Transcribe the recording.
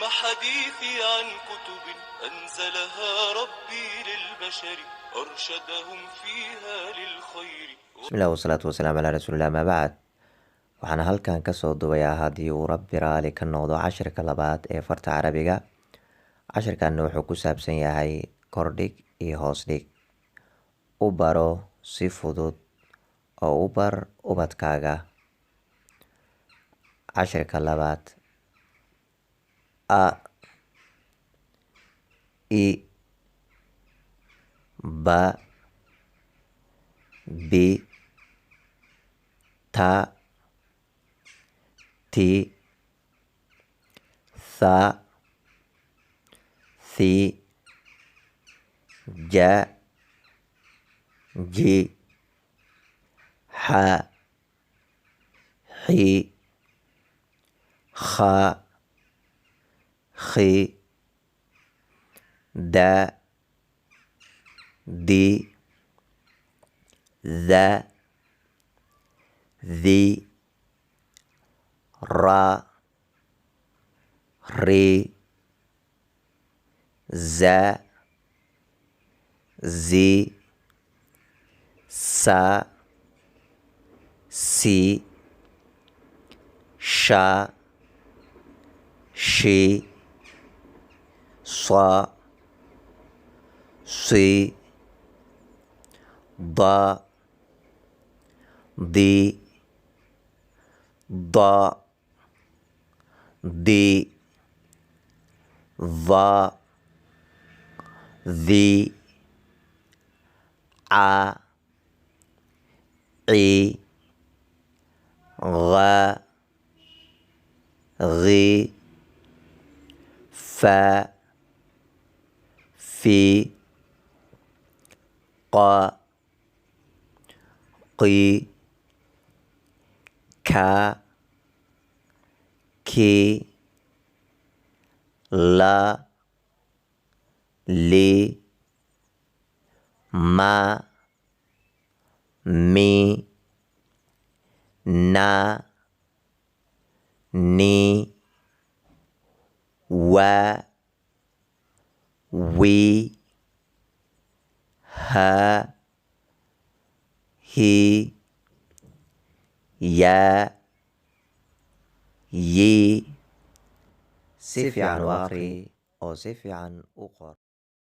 حديثي عن كتب أنزلها ربي للبشر أرشدهم فيها للخير. بسم الله والصلاة والسلام على رسول الله ما بعد. waxaan halkan kasoo dubayaa haddii uu rabbi raali ka noqdo cashirka labaad ee farta carabiga. cashirkanna wuxuu ku saabsan yahay kordhig iyo hoos dhig. U baro si fudud oo u bar ubadkaaga. cashirka labaad: a, i, ba, bi, ta, ti, tha, thi, ja, ji, ha, hi, kha, khi, da, di, dha, dhi, ra, ri, za, zi, sa, si, sha, shi, sa, si, da, di, da, di, va, di, a, i, gha, ghi, fa, fi, qa, qi, ka, ki, la, li, ma, mi, na, ni, wa, wi, ha, hi, ya, yi. Si fiican u akhri oo si fiican u qor.